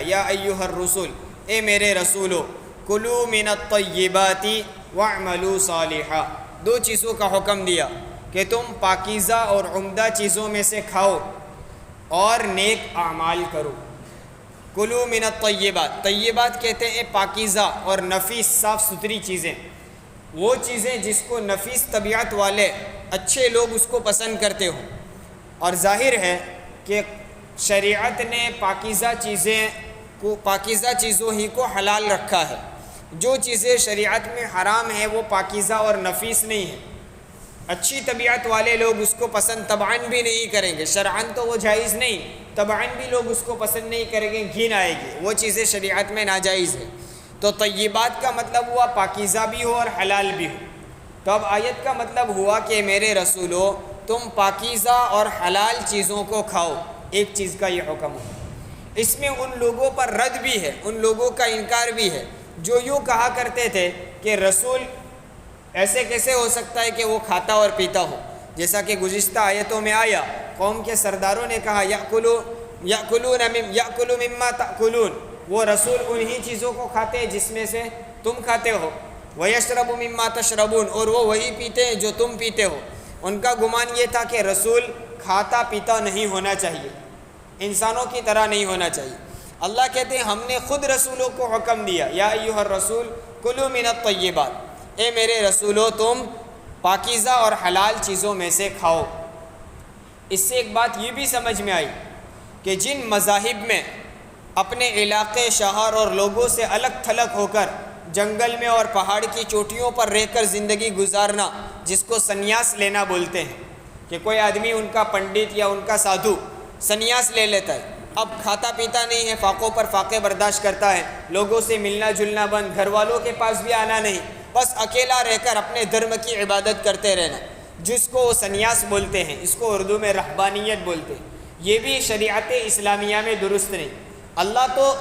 یا ایھا الرسل، اے میرے رسولو، کلوا من الطیبات واعملوا صالحا، دو چیزوں کا حکم دیا کہ تم پاکیزہ اور عمدہ چیزوں میں سے کھاؤ اور نیک اعمال کرو۔ کلوا من الطیبات، طیبات کہتے ہیں پاکیزہ اور نفیس صاف ستھری چیزیں، وہ چیزیں جس کو نفیس طبیعت والے اچھے لوگ اس کو پسند کرتے ہوں۔ اور ظاہر ہے کہ شریعت نے پاکیزہ چیزوں ہی کو حلال رکھا ہے۔ جو چیزیں شریعت میں حرام ہیں وہ پاکیزہ اور نفیس نہیں ہیں۔ اچھی طبیعت والے لوگ اس کو پسند طبعاً بھی نہیں کریں گے، شرعاً تو وہ جائز نہیں، طبعاً بھی لوگ اس کو پسند نہیں کریں گے، گھن آئے گی، وہ چیزیں شریعت میں ناجائز ہیں۔ تو طیبات کا مطلب ہوا پاکیزہ بھی ہو اور حلال بھی ہو۔ تو اب آیت کا مطلب ہوا کہ میرے رسولو تم پاکیزہ اور حلال چیزوں کو کھاؤ، ایک چیز کا یہ حکم ہے۔ اس میں ان لوگوں پر رد بھی ہے، ان لوگوں کا انکار بھی ہے جو یوں کہا کرتے تھے کہ رسول ایسے کیسے ہو سکتا ہے کہ وہ کھاتا اور پیتا ہو، جیسا کہ گزشتہ آیتوں میں آیا، قوم کے سرداروں نے کہا یأکلوا مما تأکلون، وہ رسول انہی چیزوں کو کھاتے ہیں جس میں سے تم کھاتے ہو، ویشرب مما تشربون، اور وہ وہی پیتے ہیں جو تم پیتے ہو۔ ان کا گمان یہ تھا کہ رسول کھاتا پیتا نہیں ہونا چاہیے، انسانوں کی طرح نہیں ہونا چاہیے۔ اللہ کہتے ہیں ہم نے خود رسولوں کو حکم دیا، یا ایھا الرسول کلوا من الطیبات، اے میرے رسولو تم پاکیزہ اور حلال چیزوں میں سے کھاؤ۔ اس سے ایک بات یہ بھی سمجھ میں آئی کہ جن مذاہب میں اپنے علاقے، شہر اور لوگوں سے الگ تھلگ ہو کر جنگل میں اور پہاڑ کی چوٹیوں پر رہ کر زندگی گزارنا، جس کو سنیاس لینا بولتے ہیں، کہ کوئی آدمی ان کا پنڈت یا ان کا سادھو سنیاس لے لیتا ہے، اب کھاتا پیتا نہیں ہے، فاقوں پر فاقے برداشت کرتا ہے، لوگوں سے ملنا جلنا بند، گھر والوں کے پاس بھی آنا نہیں، بس اکیلا رہ کر اپنے دھرم کی عبادت کرتے رہنا، جس کو وہ سنیاس بولتے ہیں، اس کو اردو میں رہبانیت بولتے ہیں۔ یہ بھی شریعت اسلامیہ میں درست نہیں۔ اللہ تو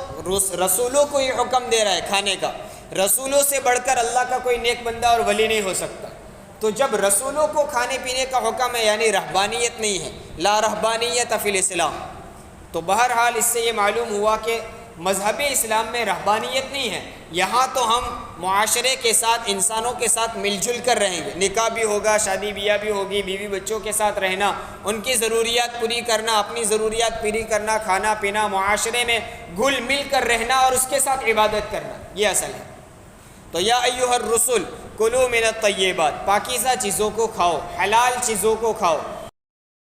رسولوں کو ہی حکم دے رہا ہے کھانے کا، رسولوں سے بڑھ کر اللہ کا کوئی نیک بندہ اور ولی نہیں ہو سکتا۔ تو جب رسولوں کو کھانے پینے کا حکم ہے یعنی رہبانیت نہیں ہے، لا رہبانیت فی الاسلام، تو بہرحال اس سے یہ معلوم ہوا کہ مذہب اسلام میں رہبانیت نہیں ہے۔ یہاں تو ہم معاشرے کے ساتھ، انسانوں کے ساتھ مل جل کر رہیں گے، نکاح بھی ہوگا، شادی بیاہ بھی ہوگی، بیوی بچوں کے ساتھ رہنا، ان کی ضروریات پوری کرنا، اپنی ضروریات پوری کرنا، کھانا پینا، معاشرے میں گھل مل کر رہنا اور اس کے ساتھ عبادت کرنا، یہ اصل ہے۔ تو یا ایھا الرسل کلوا من الطیبات، پاکیزہ چیزوں کو کھاؤ، حلال چیزوں کو کھاؤ،